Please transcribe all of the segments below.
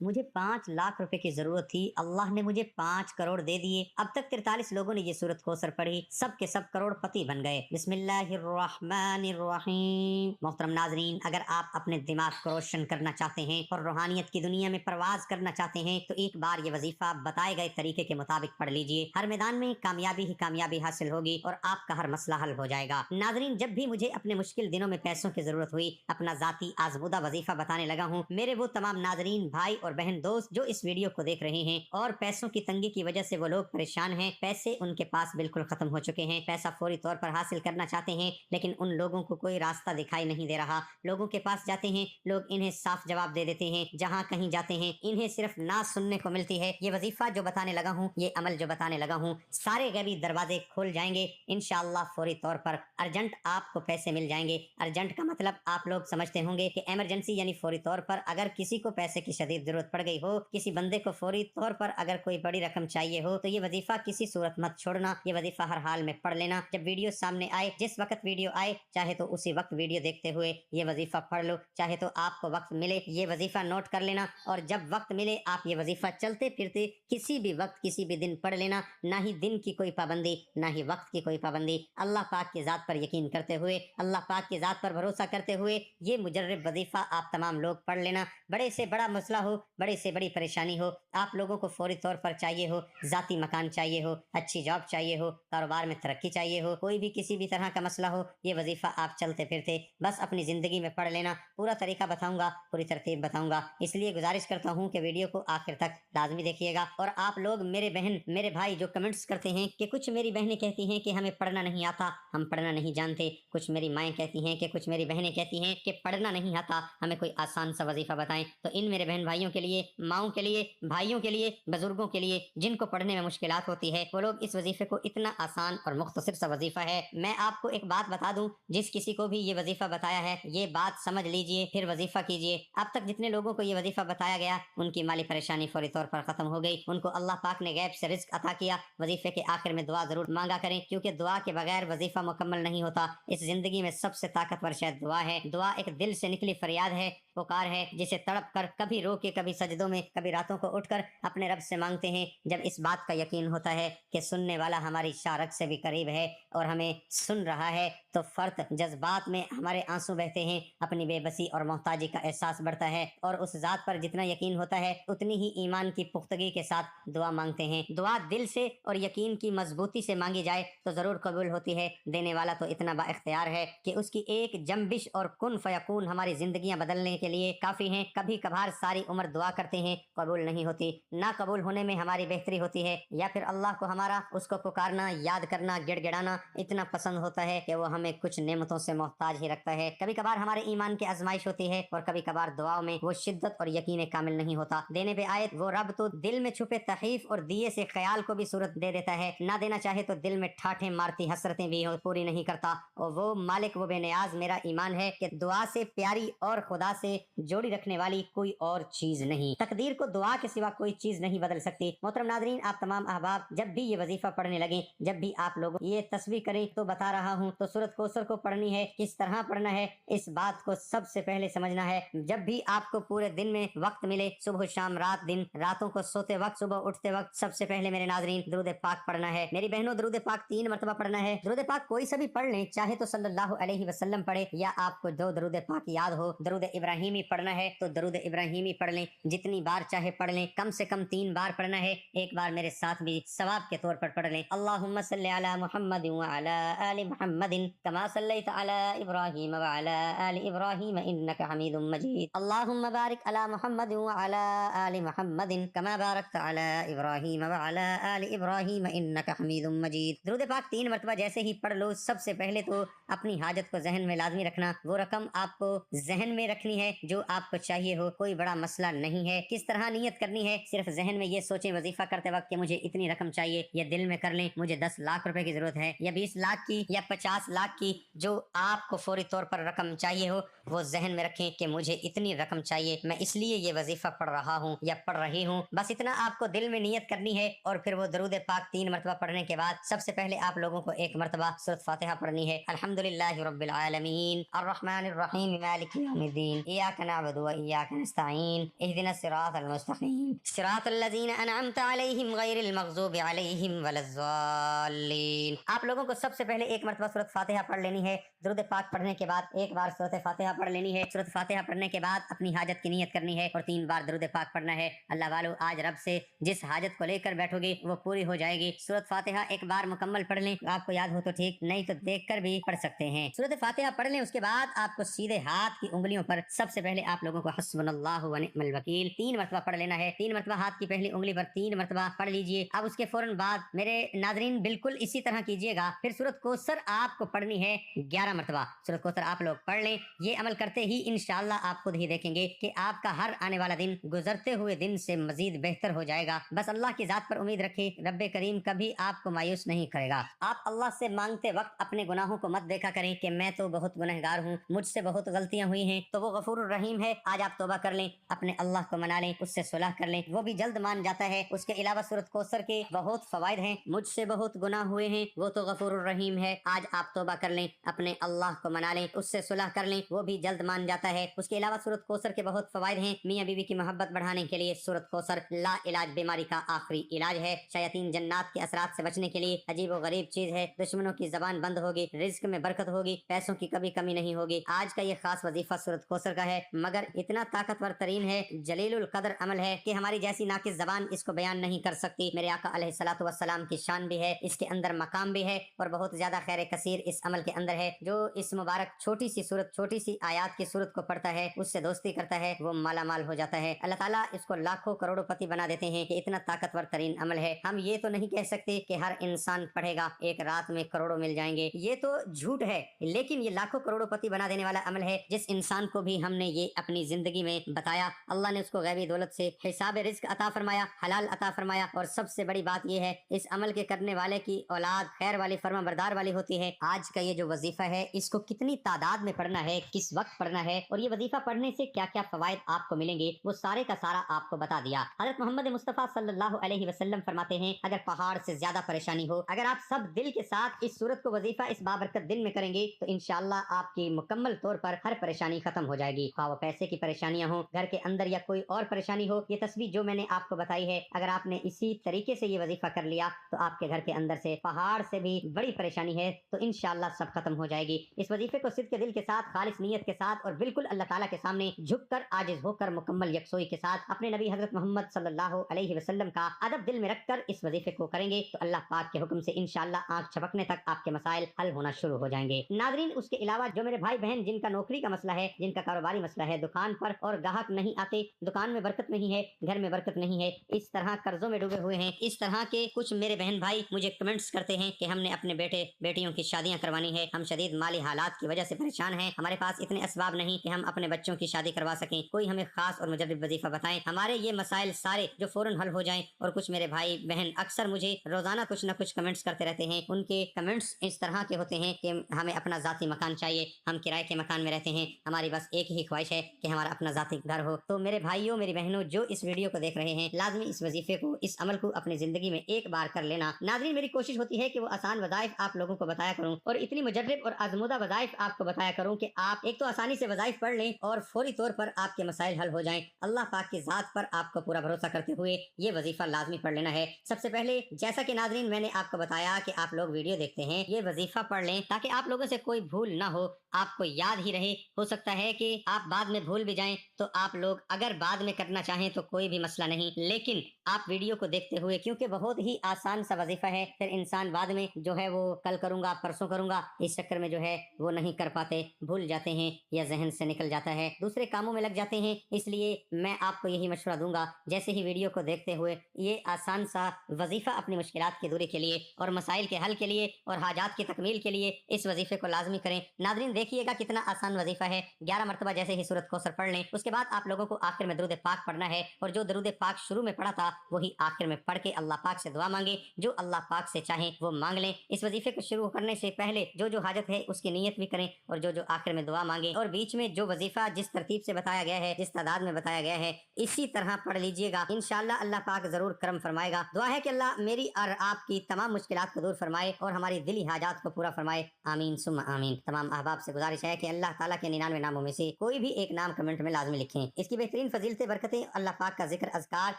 مجھے 5 لاکھ روپے کی ضرورت تھی، اللہ نے مجھے 5 کروڑ دے دیے۔ اب تک 43 لوگوں نے یہ سورت کوثر پڑھی، سب کے سب کروڑ پتی بن گئے۔ بسم اللہ الرحمن الرحیم۔ محترم ناظرین، اگر آپ اپنے دماغ کو روشن کرنا چاہتے ہیں اور روحانیت کی دنیا میں پرواز کرنا چاہتے ہیں تو ایک بار یہ وظیفہ بتائے گئے طریقے کے مطابق پڑھ لیجئے۔ ہر میدان میں کامیابی ہی کامیابی حاصل ہوگی اور آپ کا ہر مسئلہ حل ہو جائے گا۔ ناظرین، جب بھی مجھے اپنے مشکل دنوں میں پیسوں کی ضرورت ہوئی، اپنا ذاتی آزمودہ وظیفہ بتانے لگا ہوں۔ میرے وہ تمام ناظرین، بھائی اور بہن دوست جو اس ویڈیو کو دیکھ رہے ہیں اور پیسوں کی تنگی کی وجہ سے وہ لوگ پریشان ہیں، پیسے ان کے پاس بالکل ختم ہو چکے ہیں، پیسہ فوری طور پر حاصل کرنا چاہتے ہیں لیکن ان لوگوں کو کوئی راستہ دکھائی نہیں دے رہا۔ لوگوں کے پاس جاتے ہیں، لوگ انہیں صاف جواب دے دیتے ہیں، جہاں کہیں جاتے ہیں انہیں صرف نہ سننے کو ملتی ہے۔ یہ وظیفہ جو بتانے لگا ہوں، یہ عمل جو بتانے لگا ہوں، سارے غیبی دروازے کھول جائیں گے انشاءاللہ فوری طور پر۔ ارجنٹ آپ کو پیسے مل جائیں گے۔ ارجنٹ کا مطلب آپ لوگ سمجھتے ہوں گے کہ ایمرجنسی یعنی فوری طور پر اگر کسی کو پیسے کی شدید ضرورت پڑ گئی ہو، کسی بندے کو فوری طور پر اگر کوئی بڑی رقم چاہیے ہو تو یہ وظیفہ کسی صورت مت چھوڑنا، یہ وظیفہ ہر حال میں پڑھ لینا۔ جب ویڈیو سامنے آئے، جس وقت ویڈیو آئے، چاہے تو اسی وقت ویڈیو دیکھتے ہوئے یہ وظیفہ پڑھ لو، چاہے تو آپ کو وقت ملے یہ وظیفہ نوٹ کر لینا، اور جب وقت ملے آپ یہ وظیفہ چلتے پھرتے کسی بھی وقت کسی بھی دن پڑھ لینا۔ نہ ہی دن کی کوئی پابندی، نہ ہی وقت کی کوئی پابندی، اللہ پاک کی ذات پر یقین کرتے ہوئے، اللہ پاک کی ذات پر بھروسہ کرتے ہوئے یہ مجرب وظیفہ آپ تمام لوگ پڑھ لینا۔ بڑے سے بڑا مسئلہ ہو، بڑے سے بڑی پریشانی ہو، آپ لوگوں کو فوری طور پر چاہیے ہو، ذاتی مکان چاہیے ہو، اچھی جاب چاہیے ہو، کاروبار میں ترقی چاہیے ہو، کوئی بھی کسی بھی طرح کا مسئلہ ہو، یہ وظیفہ آپ چلتے پھرتے بس اپنی زندگی میں پڑھ لینا۔ پورا طریقہ بتاؤں گا، پوری ترتیب بتاؤں گا، اس لیے گزارش کرتا ہوں کہ ویڈیو کو آخر تک لازمی دیکھیے گا۔ اور آپ لوگ میرے بہن میرے بھائی جو کمنٹس کرتے ہیں کہ کچھ میری بہنیں کہتی ہیں کہ ہمیں پڑھنا نہیں آتا، ہم پڑھنا نہیں جانتے، کچھ میری مائیں کہتی ہیں کہ کچھ میری بہنیں کہتی ہیں کہ پڑھنا نہیں آتا، ہمیں کوئی آسان سا وظیفہ بتائیں، تو ان میرے بہن بھائیوں کے لیے، ماؤں کے لیے، بھائیوں کے لیے، بزرگوں کے لیے جن کو پڑھنے میں مشکلات ہوتی ہے، وہ لوگ اس وظیفے کو، اتنا آسان اور مختصر سا وظیفہ ہے۔ میں آپ کو ایک بات بتا دوں، جس کسی کو بھی یہ وظیفہ بتایا ہے یہ بات سمجھ لیجئے پھر وظیفہ کیجئے۔ اب تک جتنے لوگوں کو یہ وظیفہ بتایا گیا ان کی مالی پریشانی فوری طور پر ختم ہو گئی، ان کو اللہ پاک نے غیب سے رزق عطا کیا۔ وظیفے کے آخر میں دعا ضرور مانگا کریں، کیونکہ دعا کے بغیر وظیفہ مکمل نہیں ہوتا۔ اس زندگی میں سب سے طاقتور شے دعا ہے۔ دعا ایک دل سے نکلی فریاد ہے، پکار ہے، جسے تڑپ کر کبھی رو کے، کبھی سجدوں میں، کبھی راتوں کو اٹھ کر اپنے رب سے مانگتے ہیں۔ جب اس بات کا یقین ہوتا ہے کہ سننے والا ہماری شارک سے بھی قریب ہے اور ہمیں سن رہا ہے تو فرط جذبات میں ہمارے آنسو بہتے ہیں، اپنی بے بسی اور محتاجی کا احساس بڑھتا ہے، اور اس ذات پر جتنا یقین ہوتا ہے اتنی ہی ایمان کی پختگی کے ساتھ دعا مانگتے ہیں۔ دعا دل سے اور یقین کی مضبوطی سے مانگی جائے تو ضرور قبول ہوتی ہے۔ دینے والا تو اتنا با اختیار ہے کہ اس کی ایک جنبش اور کن فیکون ہماری زندگیاں بدلنے کے لیے کافی ہیں۔ کبھی کبھار ساری عمر دعا کرتے ہیں، قبول نہیں ہوتی، نہ قبول ہونے میں ہماری بہتری ہوتی ہے، یا پھر اللہ کو ہمارا اس کو پکارنا، یاد کرنا، گڑ گڑانا اتنا پسند ہوتا ہے کہ وہ ہمیں کچھ نعمتوں سے محتاج ہی رکھتا ہے۔ کبھی کبھار ہمارے ایمان کی آزمائش ہوتی ہے اور کبھی کبھار دعاؤں میں وہ شدت اور یقین کامل نہیں ہوتا۔ دینے پہ آئے وہ رب تو دل میں چھپے تحریف اور دیے سے خیال کو بھی صورت دے دیتا ہے، نہ دینا چاہے تو دل میں ٹھاٹھیں مارتی حسرتیں بھی پوری نہیں کرتا۔ اور وہ مالک، وہ بے نیاز میرا ایمان ہے کہ دعا سے پیاری اور خدا سے جوڑی رکھنے والی کوئی اور چیز نہیں۔ تقدیر کو دعا کے سوا کوئی چیز نہیں بدل سکتی۔ محترم ناظرین، آپ تمام احباب جب بھی یہ وظیفہ پڑھنے لگیں، جب بھی آپ لوگ یہ تصویر کریں تو بتا رہا ہوں تو سورۃ کوثر کو پڑھنی ہے، کس طرح پڑھنا ہے اس بات کو سب سے پہلے سمجھنا ہے۔ جب بھی آپ کو پورے دن میں وقت ملے، صبح شام رات دن، راتوں کو سوتے وقت، صبح اٹھتے وقت، سب سے پہلے میرے ناظرین درود پاک پڑھنا ہے۔ میری بہنوں، درود پاک 3 مرتبہ پڑھنا ہے۔ درود پاک کوئی سا بھی پڑھ لیں، چاہے تو صلی اللہ علیہ وسلم پڑھے، یا آپ کو جو درود پاک یاد ہو۔ درود ابراہیمی پڑھنا ہے تو درود ابراہیمی پڑھ لیں، جتنی بار چاہے پڑھ لیں، کم سے کم 3 بار پڑھنا ہے۔ ایک بار میرے ساتھ بھی ثواب کے طور پر پڑھ لیں، اللہم صلی علی محمد وعلی آل محمد کما صلیت علی ابراہیم وعلی آل ابراہیم انک حمید مجید، اللہم بارک علی محمد وعلی آل محمد کما بارکت علی ابراہیم وعلی آل ابراہیم انک حمید مجید۔ درود پاک 3 مرتبہ جیسے ہی پڑھ لو، سب سے پہلے تو اپنی حاجت کو ذہن میں لازمی رکھنا۔ وہ رقم آپ کو ذہن میں رکھنی ہے جو آپ کو چاہیے ہو، کوئی بڑا مسئلہ نہیں ہے۔ کس طرح نیت کرنی ہے؟ صرف ذہن میں یہ سوچیں وظیفہ کرتے وقت کہ مجھے اتنی رقم چاہیے، یا دل میں کر لیں مجھے 10 لاکھ روپے کی ضرورت ہے، یا 20 لاکھ کی، یا 50 لاکھ کی، جو آپ کو فوری طور پر رقم چاہیے ہو وہ ذہن میں رکھیں کہ مجھے اتنی رقم چاہیے، میں اس لیے یہ وظیفہ پڑھ رہا ہوں یا پڑھ رہی ہوں۔ بس اتنا آپ کو دل میں نیت کرنی ہے، اور پھر وہ درود پاک 3 مرتبہ پڑھنے کے بعد سب سے پہلے آپ لوگوں کو 1 مرتبہ سورۃ فاتحہ پڑھنی ہے۔ الحمدللہ رب العالمین الرحمن الرحیم مالک یوم الدین इय्याका नअबुदु व इय्याका नस्तईन इहदिनस सिरातल मुस्तकीम सिरातल लज़ीना अनअमता अलैहिम गैरिल मग़ज़ूबि अलैहिम वलज़्ज़ालिन। आप लोगों को सबसे पहले एक मरतबा सूरत फातिहा पढ़ लेनी है। दुरूद पाक पढ़ने के बाद एक बार सूरत फातिहा पढ़ लेनी है। सूरत फातिहा पढ़ने के बाद अपनी हाजत की नियत करनी है और 3 बार दुरूद पाक पढ़ना है। अल्लाह वालों, आज रब से जिस हाजत को लेकर बैठोगे वो पूरी हो जाएगी। सूरत फातिहा एक बार मुकम्मल पढ़ लें, आपको याद हो तो ठीक, नहीं तो देख कर भी पढ़ सकते हैं। सूरत फातिहा पढ़ लें, उसके बाद आपको सीधे हाथ की उंगलियों पर सबसे पहले आप लोगों को हस्बुनल्लाहु व निअमल वकील 3 मरतबा पढ़ लेना है। 3 मरतबा हाथ की पहली उंगली पर 3 मरतबा पढ़ लीजिए। अब उसके फौरन बाद मेरे नाज़रीन बिल्कुल इसी तरह कीजिएगा। फिर सूरत कौसर आपको पढ़नी है 11 मरतबा। सूरत कौसर आप लोग पढ़ लें। ये अमल करते ही इंशाअल्लाह आप खुद ही देखेंगे कि आपका हर आने वाला दिन गुजरते हुए दिन से मजीद बेहतर हो जाएगा। बस अल्लाह की जात पर उम्मीद रखें, रब्बे करीम कभी आपको मायूस नहीं करेगा। आप अल्लाह से मांगते वक्त अपने गुनाहों को मत देखा करें कि मैं तो बहुत गुनहगार हूँ, मुझसे बहुत गलतियां हुई हैं, तो वो गफूर रहीम है। आज आप तौबा कर लें, अपने अल्लाह को मना लें, उससे सुलह कर लें, वो भी जल्द मान जाता है। उसके अलावा सूरत कौसर के बहुत फवाइद हैं। मुझसे बहुत गुनाह हुए हैं, वो तो गफूर रहीम है। आज आप तौबा कर लें, अपने अल्लाह को मना लें, उससे सुलह कर लें, वो भी जल्द मान जाता है। उसके अलावा सूरत कौसर के बहुत फवाइद हैं। मियाँ बीवी की मोहब्बत बढ़ाने के लिए सूरत कौसर ला इलाज बीमारी का आखिरी इलाज है। शयातीन जन्नात के असरात से बचने के लिए अजीब व गरीब चीज है। दुश्मनों की जबान बंद होगी, रिज्क में बरकत होगी, पैसों की कभी कमी नहीं होगी। आज का ये खास वजीफा सूरत कौसर का है, मगर इतना ताकतवर तरीन है, जलीलुल कदर अमल है कि हमारी जैसी नाकिस जबान इसको बयान नहीं कर सकती। मेरे आका अलैहिस्सलातु वस्सलाम की शान भी है, इसके अंदर मकाम भी है और बहुत ज्यादा खैर कसीर इस अमल के अंदर है। जो इस मुबारक छोटी सी सूरत, छोटी सी आयात की सूरत को पढ़ता है, उससे दोस्ती करता है, वो माला माल हो जाता है। अल्लाह ताला इसको लाखों करोड़ों बना देते हैं कि इतना ताकतवर तरीन अमल है। हम ये तो नहीं कह सकते कि हर इंसान पढ़ेगा एक रात में करोड़ों मिल जाएंगे, ये तो झूठ है, लेकिन ये लाखों करोड़ों बना देने वाला अमल है। जिस इंसान को भी हमने ये अपनी जिंदगी में बताया, अल्लाह ने उसको गैबी दौलत से हिसाब रिज्क अता फरमाया, हलाल अता फरमाया। और सबसे बड़ी बात यह है, इस अमल के करने वाले की औलाद खैर वाली, फर्मा बरदार वाली होती है। आज का ये जो वजीफा है, इसको कितनी तादाद में पढ़ना है, किस वक्त पढ़ना है और ये वजीफा पढ़ने से क्या क्या फवायद आपको मिलेंगे, वो सारे का सारा आपको बता दिया। हज़रत मोहम्मद मुस्तफ़ा सल्लल्लाहु अलैहि वसल्लम फरमाते हैं, अगर पहाड़ से ज्यादा परेशानी हो, अगर आप सब दिल के साथ इस सूरत को वजीफा इस बाबरकत दिन में करेंगे तो इंशाअल्लाह आपकी मुकम्मल तौर पर हर परेशानी खत्म हो जाएगी। हाँ, वो पैसे की परेशानियां हो, घर के अंदर या कोई और परेशानी हो, ये तस्वीर जो मैंने आपको बताई है, अगर आपने इसी तरीके से ये वजीफा कर लिया तो आपके घर के अंदर से पहाड़ से भी बड़ी परेशानी है तो इंशाअल्लाह सब खत्म हो जाएगी। इस वजीफे को सिद्ध के दिल के साथ, खालिस नीयत के साथ और बिल्कुल अल्लाह ताला के सामने झुककर, आजिज होकर, मुकम्मल यकसोई के साथ अपने नबी हजरत मोहम्मद सल्लल्लाहु अलैहि वसल्लम का अदब दिल में रखकर इस वजीफे को करेंगे तो अल्लाह पाक के हुक्म से इंशाअल्लाह आंख झपकने तक आपके मसाइल हल होना शुरू हो जाएंगे। नाज़रीन, उसके अलावा जो मेरे भाई बहन जिनका नौकरी का मसला है, जिनका कारोबारी मसला है, दुकान पर और ग्राहक नहीं आते, दुकान में बरकत नहीं है, घर में बरकत नहीं है, इस तरह कर्जों में डूबे हुए हैं, इस तरह के कुछ मेरे बहन भाई मुझे कमेंट्स करते हैं कि हमने अपने बेटे बेटियों की शादियां करवानी है, हम शदीद माली हालात की वजह से परेशान हैं, हमारे पास इतने असबाब नहीं कि हम अपने बच्चों की शादी करवा सकें, कोई हमें खास और मुजर्रब वजीफा बताएं, हमारे ये मसाइल सारे जो फौरन हल हो जाएं। और कुछ मेरे भाई बहन अक्सर मुझे रोजाना कुछ न कुछ कमेंट्स करते रहते हैं। उनके कमेंट्स इस तरह के होते हैं कि हमें अपना जाती मकान चाहिए, हम किराए के मकान में रहते हैं, हमारी बस एक ही ख्वाहिश है कि हमारा अपना जाती घर हो। तो मेरे भाइयों, मेरी बहनों, जो इस वीडियो को देख रहे हैं, लाजमी इस वजीफे को, इस अमल को अपनी जिंदगी में एक बार कर लेना। नाज़रीन, मेरी कोशिश होती है कि वो आसान वज़ाइफ आप लोगों को बताया करूं और इतनी मुजर्रब और आजमूदा वज़ाइफ आपको बताया करूं कि आप एक तो आसानी से वज़ाइफ पढ़ लें और फौरी तौर पर आपके मसाइल हल हो जाएं। अल्लाह पाक की जात पर आपको पूरा भरोसा करते हुए ये वजीफा लाजमी पढ़ लेना है। सबसे पहले, जैसा कि नाज़रीन मैंने आपको बताया कि आप लोग वीडियो देखते हैं, ये वजीफा पढ़ लें ताकि आप लोगों से कोई भूल ना हो, आपको याद ही रहे। हो सकता है कि आप बाद में भूल भी जाएं, तो आप लोग अगर बाद में करना चाहें तो कोई भी मसला नहीं, लेकिन आप वीडियो को देखते हुए, क्योंकि बहुत ही आसान सा वजीफा है, फिर इंसान बाद में जो है वो कल करूंगा, परसों करूंगा, इस चक्कर में जो है वो नहीं कर पाते, भूल जाते हैं या जहन से निकल जाता है, दूसरे कामों में लग जाते हैं। इसलिए मैं आपको यही मशवरा दूंगा, जैसे ही वीडियो को देखते हुए ये आसान सा वजीफा अपनी मुश्किलात की दूरी के लिए और मसाइल के हल के लिए और हाजात की तकमील के लिए इस वजीफे को लाजमी करें। नाज़रीन, देखिएगा कितना आसान वजीफा है। 11 मरतबा जैसे ही सूरत कौसर पढ़ लें, उसके बाद आप लोगों को आखिर में दरूद पाक पढ़ना है और जो दरूद पाक शुरू में पढ़ा था वही आखिर में पढ़ के अल्लाह पाक से दुआ मांगे, जो अल्लाह पाक से चाहें वो मांग लें। इस वजीफे को शुरू करने से पहले जो जो हाजत है उसकी नीयत भी करें और जो जो आखिर में दुआ मांगे, और बीच में जो वजीफा जिस तरतीब से बताया गया है, जिस तादाद में बताया गया है, इसी तरह पढ़ लीजिएगा। इंशाअल्लाह अल्लाह पाक जरूर करम फरमाएगा। दुआ है कि अल्लाह मेरी और आपकी तमाम मुश्किलात को दूर फरमाए और हमारी दिली हाजात को पूरा फरमाए। आमीन सुम्मा आमीन। तमाम अहबाब से गुजारिश है कि अल्लाह ताला के 99 नामों में से कोई کوئی بھی ایک نام کمنٹ میں لازمی لکھیں۔ اس کی بہترین فضیلتیں، برکتیں، اللہ پاک کا ذکر، اذکار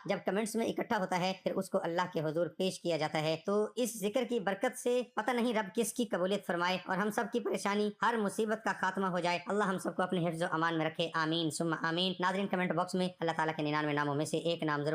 جب کمنٹس میں اکٹھا ہوتا ہے پھر اس کو اللہ کے حضور پیش کیا جاتا ہے تو اس ذکر کی برکت سے پتہ نہیں رب کس کی قبولیت فرمائے اور ہم سب کی پریشانی، ہر مصیبت کا خاتمہ ہو جائے۔ اللہ ہم سب کو اپنے حفظ و امان میں رکھے، آمین ثم آمین۔ ناظرین، کمنٹ باکس میں اللہ تعالیٰ کے 99 ناموں میں سے ایک نام ضرور